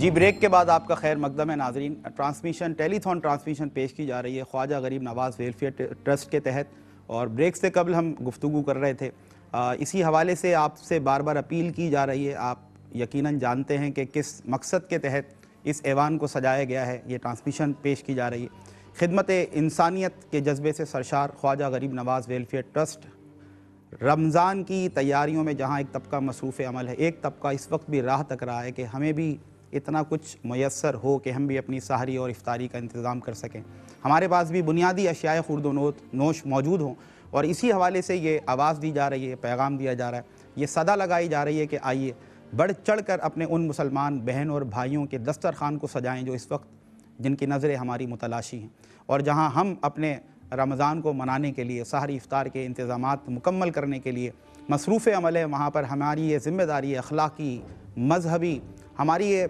جی break کے بعد آپ کا خیر مقدم ہے ناظرین. ٹرانسمیشن ٹیلی تھون ٹرانسمیشن پیش کی جا رہی ہے خواجہ غریب نواز ویلفیئر ٹرسٹ کے تحت, اور بریک سے قبل ہم گفتگو کر رہے تھے. اسی حوالے سے آپ سے بار بار اپیل کی جا رہی ہے. آپ یقیناً جانتے ہیں کہ کس مقصد کے تحت اس ایوان کو سجایا گیا ہے, یہ ٹرانسمیشن پیش کی جا رہی ہے. خدمت انسانیت کے جذبے سے سرشار خواجہ غریب نواز ویلفیئر ٹرسٹ رمضان کی تیاریوں میں جہاں ایک طبقہ مصروف عمل ہے, ایک طبقہ اس وقت بھی راہ تک رہا ہے کہ ہمیں بھی اتنا کچھ میسر ہو کہ ہم بھی اپنی سحری اور افطاری کا انتظام کر سکیں, ہمارے پاس بھی بنیادی اشیاء خورد و نوش موجود ہوں. اور اسی حوالے سے یہ آواز دی جا رہی ہے, پیغام دیا جا رہا ہے, یہ صدا لگائی جا رہی ہے کہ آئیے بڑھ چڑھ کر اپنے ان مسلمان بہن اور بھائیوں کے دسترخوان کو سجائیں جو اس وقت جن کی نظریں ہماری متلاشی ہیں, اور جہاں ہم اپنے رمضان کو منانے کے لیے سحری افطار کے انتظامات مکمل کرنے کے لیے مصروف عمل ہے, وہاں پر ہماری یہ ذمہ داری ہے, اخلاقی, مذہبی, ہماری یہ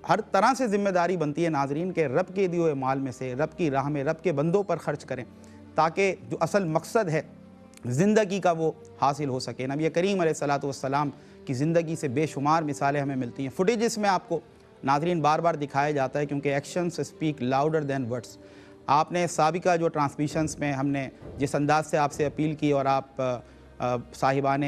ہر طرح سے ذمہ داری بنتی ہے ناظرین کہ رب کے دیے ہوئے مال میں سے رب کی راہ میں رب کے بندوں پر خرچ کریں تاکہ جو اصل مقصد ہے زندگی کا وہ حاصل ہو سکے. نبی کریم علیہ الصلوۃ والسلام کی زندگی سے بے شمار مثالیں ہمیں ملتی ہیں. فوٹیجز میں آپ کو ناظرین بار بار دکھایا جاتا ہے کیونکہ actions speak louder than words. آپ نے سابقہ جو ٹرانسمیشنز میں ہم نے جس انداز سے آپ سے اپیل کی اور آپ صاحبان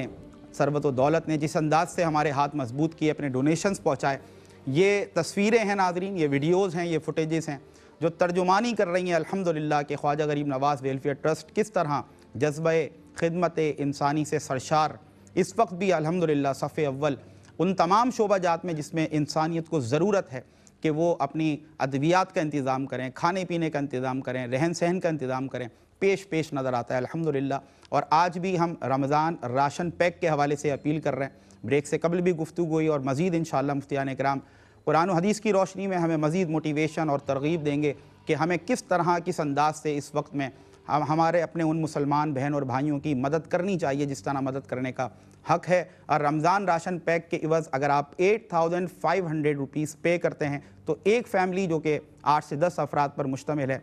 ثروت و دولت نے جس انداز سے ہمارے ہاتھ مضبوط کیے, اپنے ڈونیشنز پہنچائے, یہ تصویریں ہیں ناظرین, یہ ویڈیوز ہیں, یہ فوٹیجز ہیں جو ترجمانی کر رہی ہیں الحمدللہ کہ خواجہ غریب نواز ویلفیئر ٹرسٹ کس طرح جذبہ خدمت انسانی سے سرشار اس وقت بھی الحمدللہ صف اول ان تمام شعبہ جات میں جس میں انسانیت کو ضرورت ہے کہ وہ اپنی ادویات کا انتظام کریں, کھانے پینے کا انتظام کریں, رہن سہن کا انتظام کریں, پیش نظر آتا ہے الحمدللہ. اور آج بھی ہم رمضان راشن پیک کے حوالے سے اپیل کر رہے ہیں. بریک سے قبل بھی گفتگو ہوئی اور مزید انشاءاللہ مفتیان اکرام قرآن و حدیث کی روشنی میں ہمیں مزید موٹیویشن اور ترغیب دیں گے کہ ہمیں کس طرح کس انداز سے اس وقت میں ہمارے اپنے ان مسلمان بہن اور بھائیوں کی مدد کرنی چاہیے جس طرح مدد کرنے کا حق ہے. اور رمضان راشن پیک کے عوض اگر آپ 8500 روپیز پے کرتے ہیں تو ایک فیملی جو کہ 8 سے 10 افراد پر مشتمل ہے,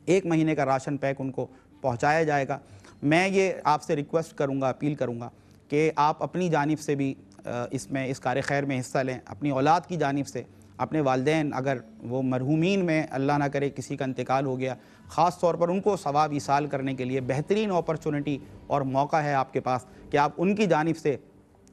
ایک مہینے کا راشن پیک ان کو پہنچایا جائے گا. میں یہ آپ سے ریکویسٹ کروں گا, اپیل کروں گا کہ آپ اپنی جانب سے بھی اس کار خیر میں حصہ لیں, اپنی اولاد کی جانب سے, اپنے والدین اگر وہ مرحومین میں اللہ نہ کرے کسی کا انتقال ہو گیا, خاص طور پر ان کو ثواب ایصال کرنے کے لیے بہترین اپرچونٹی اور موقع ہے آپ کے پاس کہ آپ ان کی جانب سے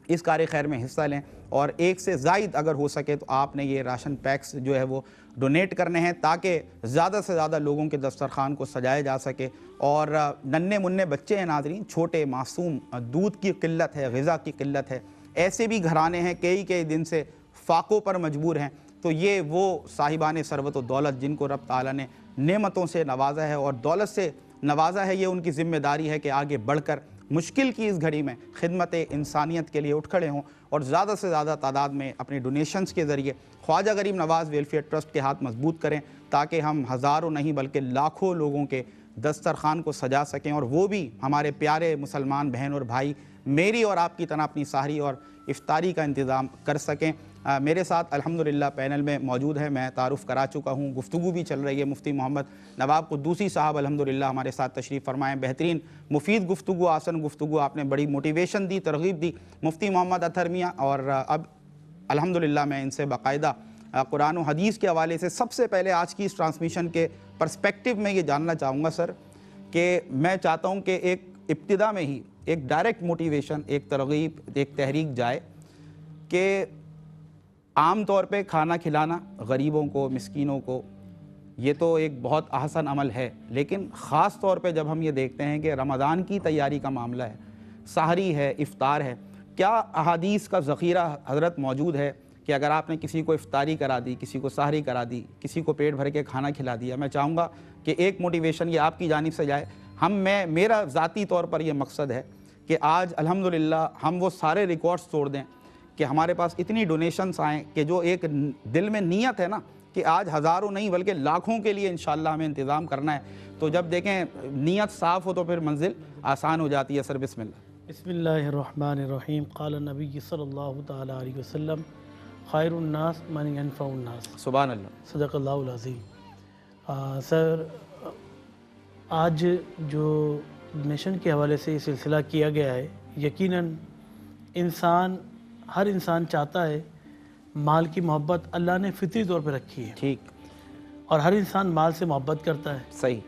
اس کار خیر میں حصہ لیں, اور ایک سے زائد اگر ہو سکے تو آپ نے یہ راشن پیکس جو ہے وہ ڈونیٹ کرنے ہیں تاکہ زیادہ سے زیادہ لوگوں کے دسترخوان کو سجایا جا سکے. اور ننھے منھے بچے ہیں ناظرین, چھوٹے معصوم, دودھ کی قلت ہے, غذا کی قلت ہے, ایسے بھی گھرانے ہیں کئی دن سے فاقوں پر مجبور ہیں. تو یہ وہ صاحبان ثروت و دولت جن کو رب تعالیٰ نے نعمتوں سے نوازا ہے اور دولت سے نوازا ہے, یہ ان کی ذمہ داری ہے کہ آگے بڑھ کر مشکل کی اس گھڑی میں خدمت انسانیت کے لیے اٹھ کھڑے ہوں اور زیادہ سے زیادہ تعداد میں اپنے ڈونیشنز کے ذریعے خواجہ غریب نواز ویلفیئر ٹرسٹ کے ہاتھ مضبوط کریں تاکہ ہم ہزاروں نہیں بلکہ لاکھوں لوگوں کے دسترخوان کو سجا سکیں, اور وہ بھی ہمارے پیارے مسلمان بہن اور بھائی میری اور آپ کی طرح اپنی سحری اور افطاری کا انتظام کر سکیں. میرے ساتھ الحمدللہ پینل میں موجود ہے, میں تعارف کرا چکا ہوں, گفتگو بھی چل رہی ہے. مفتی محمد نواب قدوسی صاحب الحمدللہ ہمارے ساتھ تشریف فرمائیں, بہترین مفید گفتگو, آسن گفتگو, آپ نے بڑی موٹیویشن دی, ترغیب دی. مفتی محمد اطہر میاں, اور اب الحمدللہ میں ان سے باقاعدہ قرآن و حدیث کے حوالے سے سب سے پہلے آج کی اس ٹرانسمیشن کے پرسپیکٹیو میں یہ جاننا چاہوں گا سر کہ میں چاہتا ہوں کہ ایک ابتدا میں ہی ایک ڈائریکٹ موٹیویشن, ایک ترغیب, ایک تحریک جائے کہ عام طور پہ کھانا کھلانا غریبوں کو, مسکینوں کو, یہ تو ایک بہت احسن عمل ہے, لیکن خاص طور پہ جب ہم یہ دیکھتے ہیں کہ رمضان کی تیاری کا معاملہ ہے, سحری ہے, افطار ہے, کیا احادیث کا ذخیرہ حضرت موجود ہے کہ اگر آپ نے کسی کو افطاری کرا دی, کسی کو سحری کرا دی, کسی کو پیٹ بھر کے کھانا کھلا دیا. میں چاہوں گا کہ ایک موٹیویشن یہ آپ کی جانب سے جائے. میرا ذاتی طور پر یہ مقصد ہے کہ آج الحمدللہ ہم وہ سارے ریکارڈز توڑ دیں کہ ہمارے پاس اتنی ڈونیشنز آئیں کہ جو ایک دل میں نیت ہے نا کہ آج ہزاروں نہیں بلکہ لاکھوں کے لیے انشاءاللہ ہمیں انتظام کرنا ہے. تو جب دیکھیں نیت صاف ہو تو پھر منزل آسان ہو جاتی ہے. سر بسم اللہ. بسم اللہ الرحمن الرحیم. قال النبی صلی اللہ تعالیٰ علیہ وسلم خیر الناس من ینفع الناس. سبحان اللہ. صدق اللہ العظیم. سر آج جو ڈونیشن کے حوالے سے یہ سلسلہ کیا گیا ہے, یقیناً ہر انسان چاہتا ہے مال کی محبت اللہ نے فطری طور پہ رکھی ہے، ٹھیک، اور ہر انسان مال سے محبت کرتا ہے، صحیح،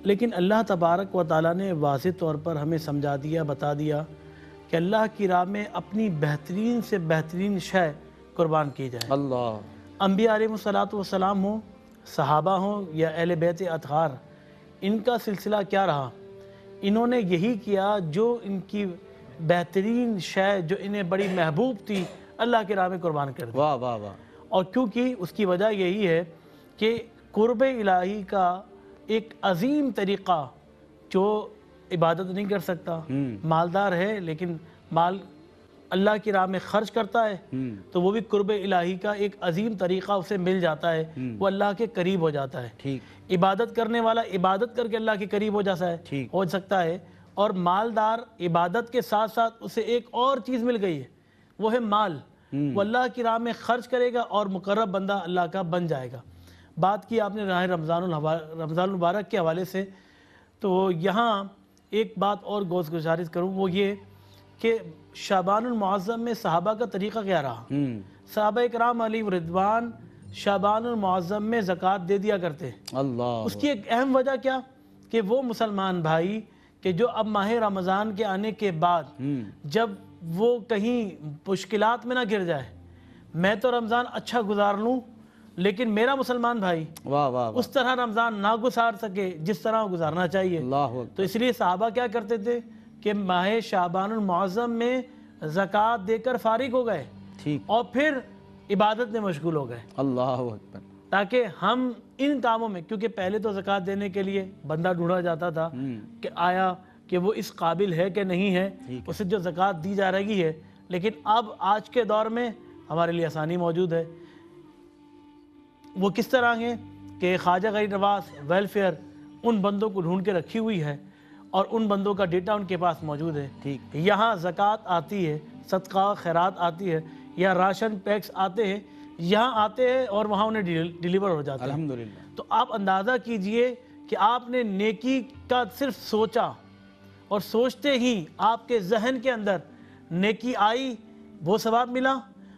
لیکن اللہ تبارک و تعالیٰ نے واضح طور پر ہمیں سمجھا دیا، بتا دیا کہ اللہ کی راہ میں اپنی بہترین سے بہترین شے قربان کی جائے۔ اللہ، انبیاء علیہ السلام ہوں، صحابہ ہوں یا اہل بیت اطہار، ان کا سلسلہ کیا رہا؟ انہوں نے یہی کیا جو ان کی بہترین شے جو انہیں بڑی محبوب تھی اللہ کی راہ میں قربان کر دی۔ واہ واہ واہ، اور کیونکہ اس کی وجہ یہی ہے کہ قرب الہی کا ایک عظیم طریقہ جو عبادت نہیں کر سکتا، مالدار ہے لیکن مال اللہ کی راہ میں خرچ کرتا ہے تو وہ بھی قرب الہی کا ایک عظیم طریقہ اسے مل جاتا ہے، وہ اللہ کے قریب ہو جاتا ہے۔ ٹھیک، عبادت کرنے والا عبادت کر کے اللہ کے قریب ہو جاتا ہے، ہو سکتا ہے، اور مالدار عبادت کے ساتھ ساتھ اسے ایک اور چیز مل گئی ہے، وہ ہے مال، وہ اللہ کی راہ میں خرچ کرے گا اور مقرب بندہ اللہ کا بن جائے گا۔ بات کی آپ نے راہ رمضان المبارک کے حوالے سے، تو یہاں ایک بات اور گزارش کروں، وہ یہ کہ شعبان المعظم میں صحابہ کا طریقہ کیا رہا؟ صحابہ اکرام علیہ رضوان شعبان المعظم میں زکوٰۃ دے دیا کرتے۔ اللہ، اس کی ایک اہم وجہ کیا کہ وہ مسلمان بھائی کہ جو اب ماہ رمضان کے آنے کے بعد جب وہ کہیں مشکلات میں نہ گر جائے، میں تو رمضان اچھا گزار لوں لیکن میرا مسلمان بھائی واہ واہ، اس طرح رمضان نہ گزار سکے جس طرح وہ گزارنا چاہیے، اللہ، تو اس لیے صحابہ کیا کرتے تھے کہ ماہ شعبان المعظم میں زکوٰۃ دے کر فارغ ہو گئے ٹھیک، اور پھر عبادت میں مشغول ہو گئے، اللہ اکبر، تاکہ ہم ان کاموں میں، کیونکہ پہلے تو زکوٰۃ دینے کے لیے بندہ ڈھونڈا جاتا تھا کہ آیا کہ وہ اس قابل ہے کہ نہیں ہے، اسے جو زکوٰۃ دی جا رہی ہے، لیکن اب آج کے دور میں ہمارے لیے آسانی موجود ہے۔ وہ کس طرح ہے کہ خواجہ غریب نواز ویلفیئر ان بندوں کو ڈھونڈ کے رکھی ہوئی ہے اور ان بندوں کا ڈیٹا ان کے پاس موجود ہے، ٹھیک، یہاں زکوٰۃ آتی ہے، صدقہ خیرات آتی ہے یا راشن پیکس آتے ہیں، یہاں آتے ہیں اور وہاں انہیں ڈیلیور ہو جاتا ہے۔ الحمدللہ، تو آپ اندازہ کیجئے کہ آپ نے نیکی کا صرف سوچا اور سوچتے ہی آپ کے ذہن کے اندر نیکی آئی، وہ ثواب ملا،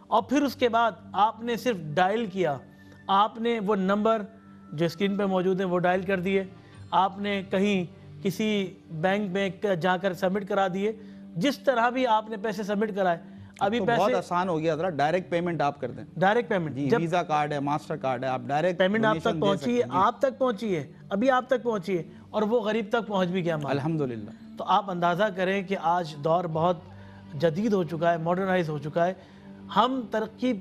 اور پھر اس کے بعد آپ نے صرف ڈائل کیا، آپ نے وہ نمبر جو اسکرین پہ موجود ہیں وہ ڈائل کر دیے، آپ نے کہیں کسی بینک میں جا کر سبمٹ کرا دیے، جس طرح بھی آپ نے پیسے سبمٹ کرائے، ابھی تو پیسے بہت آسان ہو گیا، ذرا ڈائریکٹ پیمنٹ آپ کر دیں، ڈائریکٹ پیمنٹ، جی، ویزا کارڈ ہے، ماسٹر کارڈ ہے، آپ ڈائریکٹ پیمنٹ آپ تک پہنچی ہے، آپ تک پہنچی ہے، ابھی آپ تک پہنچی ہے، اور وہ غریب تک پہنچ بھی گیا مال۔ الحمدللہ، تو آپ اندازہ کریں کہ آج دور بہت جدید ہو چکا ہے، ماڈرنائز ہو چکا ہے، ہم ترقی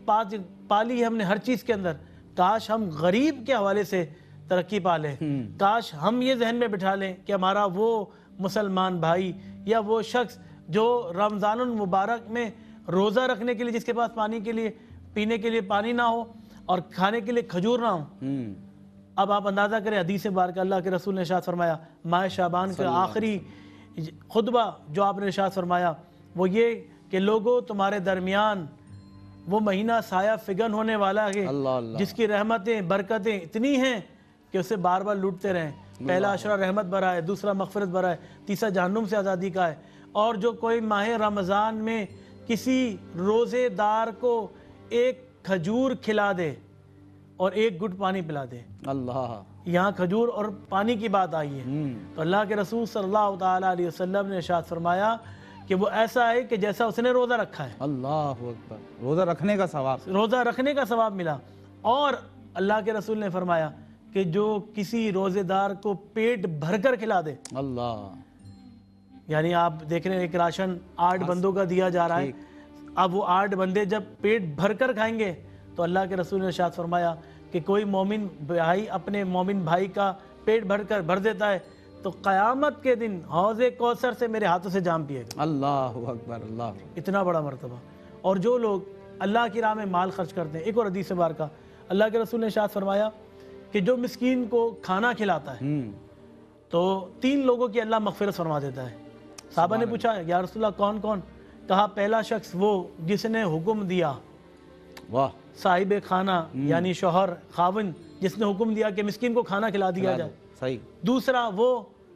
پالی ہے ہم نے ہر چیز کے اندر، کاش ہم غریب کے حوالے سے ترقی پا لیں، کاش ہم یہ ذہن میں بٹھا لیں کہ ہمارا وہ مسلمان بھائی یا وہ شخص جو رمضان المبارک میں روزہ رکھنے کے لیے، جس کے پاس پانی کے لیے پینے کے لیے پانی نہ ہو اور کھانے کے لیے کھجور نہ ہو، اب آپ اندازہ کریں حدیث مبارکہ اللہ کے رسول نے ارشاد فرمایا، ماہ شعبان کا آخری خطبہ جو آپ نے ارشاد فرمایا وہ یہ کہ لوگوں تمہارے درمیان وہ مہینہ سایہ فگن ہونے والا ہے جس کی رحمتیں برکتیں اتنی ہیں کہ اسے بار بار لوٹتے رہیں، پہلا عشرہ رحمت بھرا ہے، دوسرا مغفرت بھرا ہے، تیسرا جہنم سے آزادی کا ہے، اور جو کوئی ماہ رمضان میں کسی روزے دار کو ایک کھجور کھلا دے اور ایک گھٹ پانی پلا دے، اللہ، یہاں کھجور اور پانی کی بات آئی ہے، تو اللہ کے رسول صلی اللہ تعالیٰ علیہ وسلم نے ارشاد فرمایا کہ وہ ایسا ہے کہ جیسا اس نے روزہ رکھا ہے، اللہ اکبر، روزہ رکھنے کا ثواب، روزہ رکھنے کا ثواب ملا، اور اللہ کے رسول نے فرمایا کہ جو کسی روزے دار کو پیٹ بھر کر کھلا دے، اللہ، یعنی آپ دیکھ رہے ہیں ایک راشن 8 بندوں کا دیا جا رہا ہے، اب وہ 8 بندے جب پیٹ بھر کر کھائیں گے تو اللہ کے رسول نے ارشاد فرمایا کہ کوئی مومن بھائی اپنے مومن بھائی کا پیٹ بھر دیتا ہے تو قیامت کے دن حوض کوثر سے میرے ہاتھوں سے جام پیے گا، اللہ اکبر، اللہ اکبر، اتنا بڑا مرتبہ۔ اور جو لوگ اللہ کی راہ میں مال خرچ کرتے ہیں، ایک اور حدیث مبارکہ اللہ کے رسول نے ارشاد فرمایا کہ جو مسکین کو کھانا کھلاتا ہے تو 3 لوگوں کی اللہ مغفرت فرما دیتا ہے۔ صحابہ نے پوچھا یا رسول اللہ کون کون؟ کہا پہلا شخص وہ جس نے حکم دیا، واہ، صاحب کھانا یعنی شوہر خاوند جس نے حکم دیا کہ مسکین کو کھانا کھلا دیا جائے، صحیح، دوسرا وہ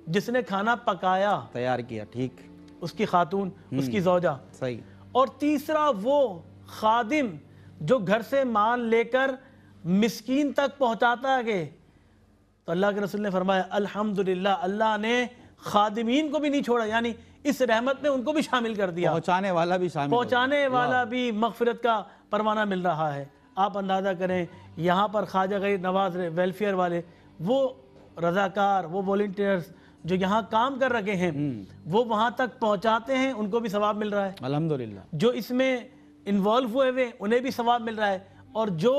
جس نے کھانا پکایا، تیار کیا، ٹھیک، اس کی خاتون، اس کی زوجہ، صحیح، اور تیسرا وہ خادم جو گھر سے مال لے کر مسکین تک پہنچاتا ہے تو اللہ کے رسول نے فرمایا الحمدللہ اللہ نے خادمین کو بھی نہیں چھوڑا، یعنی اس رحمت میں ان کو بھی شامل کر دیا، پہنچانے والا بھی شامل، پہنچانے والا بھی مغفرت کا پروانہ مل رہا ہے۔ آپ اندازہ کریں یہاں پر خواجہ غریب نواز ویلفیئر والے، وہ رضاکار، وہ والنٹیئرز جو یہاں کام کر رکھے ہیں وہ وہاں تک پہنچاتے ہیں، ان کو بھی ثواب مل رہا ہے، الحمدللہ۔ جو اس میں انوالو ہوئے انہیں بھی ثواب مل رہا ہے، اور جو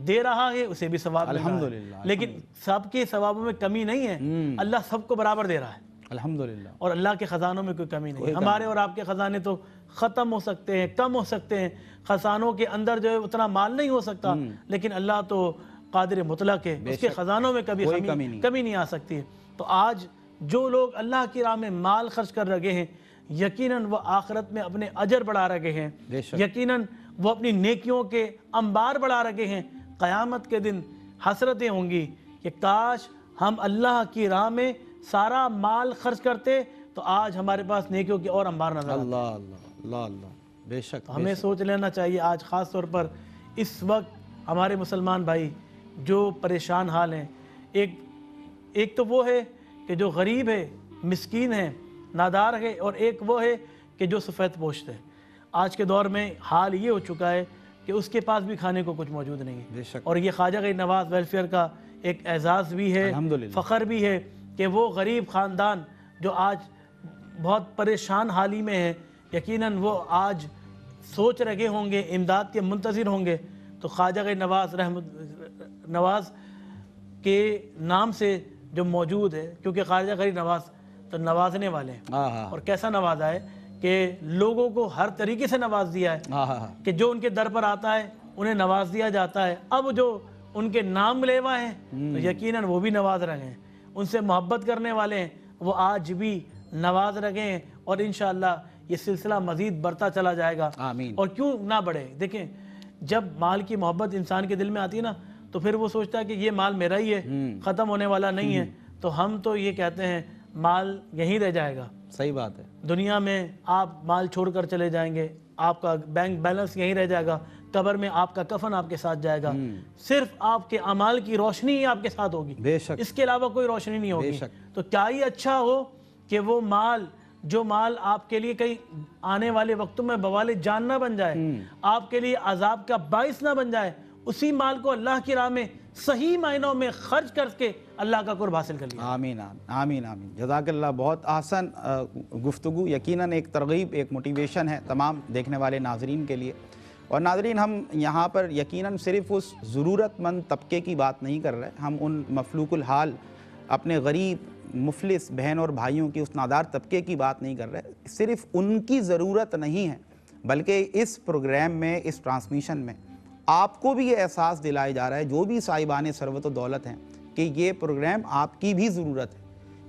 دے رہا ہے اسے بھی ثواب مل رہا ہے، الحمدللہ۔ لیکن سب کے ثوابوں میں کمی نہیں ہے، اللہ سب کو برابر دے رہا ہے، الحمدللہ۔ اور اللہ کے خزانوں میں کوئی کمی نہیں ہے۔ ہمارے اور آپ کے خزانے تو ختم ہو سکتے ہیں، کم ہو سکتے ہیں، خزانوں کے اندر جو ہے اتنا مال نہیں ہو سکتا، لیکن اللہ تو قادر مطلق ہے، اس کے خزانوں میں کبھی کمی نہیں آ سکتی ہے۔ تو آج جو لوگ اللہ کی راہ میں مال خرچ کر رہے ہیں یقیناً وہ آخرت میں اپنے اجر بڑھا رہے ہیں، یقیناً وہ اپنی نیکیوں کے انبار بڑھا رہے ہیں۔ قیامت کے دن حسرتیں ہوں گی کہ کاش ہم اللہ کی راہ میں سارا مال خرچ کرتے تو آج ہمارے پاس نیکیوں کے اور انبار نظر آتے۔ اللہ اللہ اللہ اللہ، بے شک۔ ہمیں سوچ لینا چاہیے آج خاص طور پر اس وقت ہمارے مسلمان بھائی جو پریشان حال ہیں، ایک تو وہ ہے کہ جو غریب ہے، مسکین ہے، نادار ہے، اور ایک وہ ہے کہ جو سفید پوشت ہے۔ آج کے دور میں حال یہ ہو چکا ہے کہ اس کے پاس بھی کھانے کو کچھ موجود نہیں ہے، بے شک۔ اور یہ خواجہ غریب نواز ویلفیئر کا ایک اعزاز بھی ہے، فخر بھی ہے کہ وہ غریب خاندان جو آج بہت پریشان حالی میں ہے، یقیناً وہ آج سوچ رہے ہوں گے، امداد کے منتظر ہوں گے، تو خواجہ غریب نواز کے نام سے جو موجود ہے، کیونکہ خواجہ غریب نواز تو نوازنے والے ہیں، اور کیسا نوازا ہے کہ لوگوں کو ہر طریقے سے نواز دیا ہے کہ جو ان کے در پر آتا ہے انہیں نواز دیا جاتا ہے۔ اب جو ان کے نام لیوا ہیں تو یقیناً وہ بھی نواز رہے ہیں، ان سے محبت کرنے والے ہیں وہ آج بھی نواز رہے ہیں، اور انشاءاللہ یہ سلسلہ مزید بڑھتا چلا جائے گا، آمین۔ اور کیوں نہ بڑھے۔ دیکھیں جب مال کی محبت انسان کے دل میں آتی ہے نا تو پھر وہ سوچتا ہے کہ یہ مال میرا ہی ہے، ختم ہونے والا نہیں ہے، تو ہم تو یہ کہتے ہیں مال یہیں رہ جائے گا۔ صحیح بات ہے۔ دنیا میں آپ مال چھوڑ کر چلے جائیں گے، آپ کا بینک بیلنس یہیں رہ جائے گا، قبر میں آپ کا کفن آپ کے ساتھ جائے گا، صرف آپ کے اعمال کی روشنی ہی آپ کے ساتھ ہوگی، بے شک، اس کے علاوہ کوئی روشنی نہیں ہوگی۔ تو کیا ہی اچھا ہو کہ وہ مال، جو مال آپ کے لیے کہیں آنے والے وقتوں میں بوال جان نہ بن جائے، آپ کے لیے عذاب کا باعث نہ بن جائے، اسی مال کو اللہ کی راہ میں صحیح معنوں میں خرچ کر کے اللہ کا قرب حاصل کر لیا۔ آمین آمین آمین، جزاک اللہ۔ بہت آسان گفتگو، یقیناً ایک ترغیب، ایک موٹیویشن ہے تمام دیکھنے والے ناظرین کے لیے۔ اور ناظرین، ہم یہاں پر یقیناً صرف اس ضرورت مند طبقے کی بات نہیں کر رہے، ہم ان مفلوک الحال اپنے غریب مفلس بہن اور بھائیوں کی، اس نادار طبقے کی بات نہیں کر رہے۔ صرف ان کی ضرورت نہیں ہے، بلکہ اس پروگرام میں، اس ٹرانسمیشن میں آپ کو بھی یہ احساس دلایا جا رہا ہے، جو بھی صاحبان ثروت و دولت ہیں، کہ یہ پروگرام آپ کی بھی ضرورت ہے۔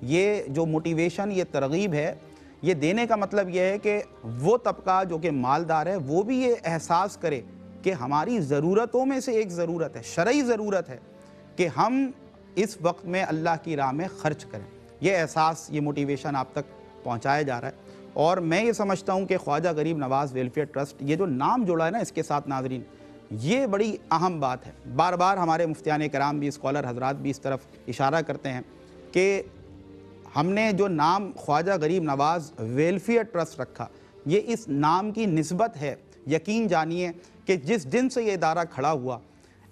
یہ جو موٹیویشن، یہ ترغیب ہے، یہ دینے کا مطلب یہ ہے کہ وہ طبقہ جو کہ مالدار ہے وہ بھی یہ احساس کرے کہ ہماری ضرورتوں میں سے ایک ضرورت ہے، شرعی ضرورت ہے کہ ہم اس وقت میں اللہ کی راہ میں خرچ کریں۔ یہ احساس، یہ موٹیویشن آپ تک پہنچایا جا رہا ہے۔ اور میں یہ سمجھتا ہوں کہ خواجہ غریب نواز ویلفیئر ٹرسٹ، یہ جو نام جڑا ہے نا اس کے ساتھ ناظرین، یہ بڑی اہم بات ہے۔ بار بار ہمارے مفتیان کرام بھی، اسکالر حضرات بھی اس طرف اشارہ کرتے ہیں کہ ہم نے جو نام خواجہ غریب نواز ویلفیئر ٹرسٹ رکھا، یہ اس نام کی نسبت ہے۔ یقین جانیے کہ جس دن سے یہ ادارہ کھڑا ہوا،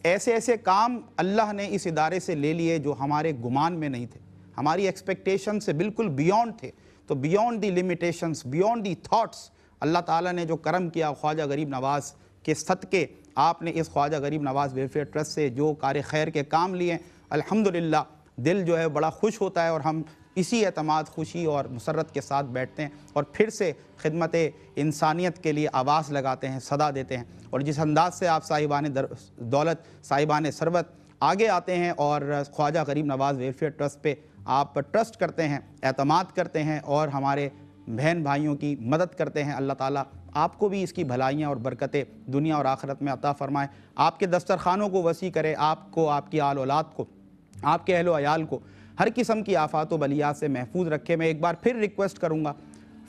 ایسے ایسے کام اللہ نے اس ادارے سے لے لیے جو ہمارے گمان میں نہیں تھے، ہماری ایکسپیکٹیشن سے بالکل بیونڈ تھے۔ تو beyond the limitations, beyond the thoughts, اللہ تعالیٰ نے جو کرم کیا خواجہ غریب نواز کے صدقے، آپ نے اس خواجہ غریب نواز ویلفیئر ٹرسٹ سے جو کار خیر کے کام لیے، الحمدللہ دل جو ہے بڑا خوش ہوتا ہے، اور ہم اسی اعتماد، خوشی اور مسرت کے ساتھ بیٹھتے ہیں اور پھر سے خدمت انسانیت کے لیے آواز لگاتے ہیں، صدا دیتے ہیں۔ اور جس انداز سے آپ صاحبان دولت، صاحبان ثروت آگے آتے ہیں اور خواجہ غریب نواز ویلفیئر ٹرسٹ پہ آپ ٹرسٹ کرتے ہیں، اعتماد کرتے ہیں اور ہمارے بہن بھائیوں کی مدد کرتے ہیں، اللہ تعالیٰ آپ کو بھی اس کی بھلائیاں اور برکتیں دنیا اور آخرت میں عطا فرمائے، آپ کے دسترخوانوں کو وسیع کرے، آپ کو، آپ کی آل اولاد کو، آپ کے اہل و عیال کو ہر قسم کی آفات و بلیات سے محفوظ رکھے۔ میں ایک بار پھر ریکویسٹ کروں گا،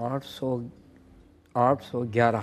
811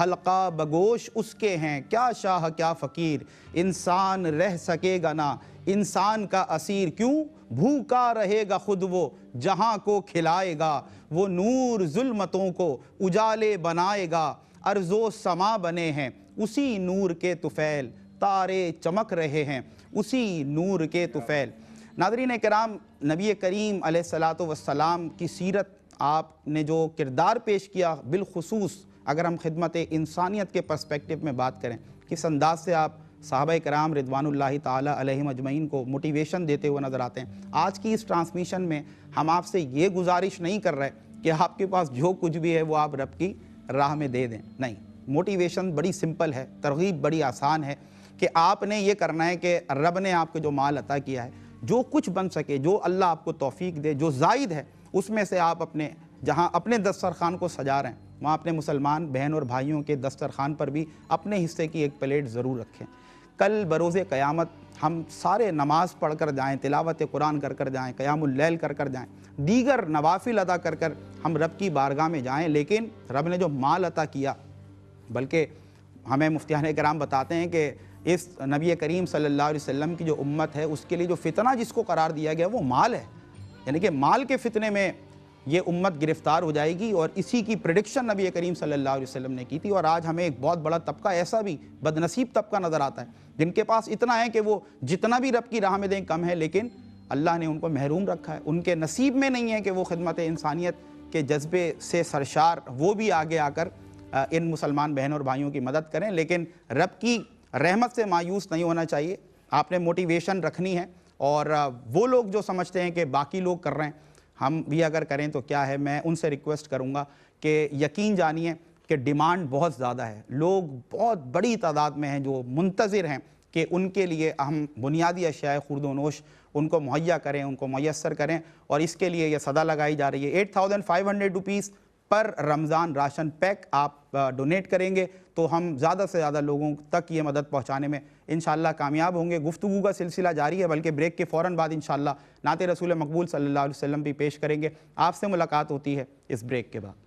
حلقہ بگوش اس کے ہیں، کیا شاہ کیا فقیر، انسان رہ سکے گا نہ انسان کا اسیر، کیوں بھوکا رہے گا خود وہ جہاں کو کھلائے گا، وہ نور ظلمتوں کو اجالے بنائے گا، ارض و سما بنے ہیں اسی نور کے طفیل، تارے چمک رہے ہیں اسی نور کے طفیل۔ ناظرین کرام، نبی کریم علیہ السلام کی سیرت، آپ نے جو کردار پیش کیا، بالخصوص اگر ہم خدمت انسانیت کے پرسپیکٹیو میں بات کریں، کس انداز سے آپ صحابہ کرام رضوان اللہ تعالی علیہم اجمعین کو موٹیویشن دیتے ہوئے نظر آتے ہیں۔ آج کی اس ٹرانسمیشن میں ہم آپ سے یہ گزارش نہیں کر رہے کہ آپ کے پاس جو کچھ بھی ہے وہ آپ رب کی راہ میں دے دیں، نہیں، موٹیویشن بڑی سمپل ہے، ترغیب بڑی آسان ہے کہ آپ نے یہ کرنا ہے کہ رب نے آپ کو جو مال عطا کیا ہے، جو کچھ بن سکے، جو اللہ آپ کو توفیق دے، جو زائد ہے، اس میں سے آپ جہاں اپنے دسترخوان کو سجا رہے ہیں، وہاں اپنے مسلمان بہن اور بھائیوں کے دسترخوان پر بھی اپنے حصے کی ایک پلیٹ ضرور رکھیں۔ کل بروز قیامت ہم سارے نماز پڑھ کر جائیں، تلاوت قرآن کر جائیں، قیام اللیل کر جائیں، دیگر نوافل ادا کر ہم رب کی بارگاہ میں جائیں، لیکن رب نے جو مال عطا کیا، بلکہ ہمیں مفتیان کرام بتاتے ہیں کہ اس نبی کریم صلی اللہ علیہ وسلم کی جو امت ہے، اس کے لیے جو فتنہ جس کو قرار دیا گیا وہ مال ہے، یعنی کہ مال کے فتنے میں یہ امت گرفتار ہو جائے گی، اور اسی کی پریڈکشن نبی کریم صلی اللہ علیہ وسلم نے کی تھی۔ اور آج ہمیں ایک بہت بڑا طبقہ ایسا بھی بدنصیب طبقہ نظر آتا ہے جن کے پاس اتنا ہے کہ وہ جتنا بھی رب کی راہ میں دیں کم ہے، لیکن اللہ نے ان کو محروم رکھا ہے، ان کے نصیب میں نہیں ہے کہ وہ خدمت انسانیت کے جذبے سے سرشار وہ بھی آگے آ کر ان مسلمان بہن اور بھائیوں کی مدد کریں۔ لیکن رب کی رحمت سے مایوس نہیں ہونا چاہیے، آپ نے موٹیویشن رکھنی ہے، اور وہ لوگ جو سمجھتے ہیں کہ باقی لوگ کر رہے ہیں ہم بھی اگر کریں تو کیا ہے، میں ان سے ریکویسٹ کروں گا کہ یقین جانیے کہ ڈیمانڈ بہت زیادہ ہے، لوگ بہت بڑی تعداد میں ہیں جو منتظر ہیں کہ ان کے لیے ہم بنیادی اشیاء خورد و نوش ان کو مہیا کریں، ان کو میسر کریں، اور اس کے لیے یہ صدا لگائی جا رہی ہے۔ 8500 روپیز پر رمضان راشن پیک آپ ڈونیٹ کریں گے تو ہم زیادہ سے زیادہ لوگوں تک یہ مدد پہنچانے میں انشاءاللہ کامیاب ہوں گے۔ گفتگو کا سلسلہ جاری ہے، بلکہ بریک کے فوراً بعد انشاءاللہ نعت رسول مقبول صلی اللہ علیہ وسلم بھی پیش کریں گے۔ آپ سے ملاقات ہوتی ہے اس بریک کے بعد۔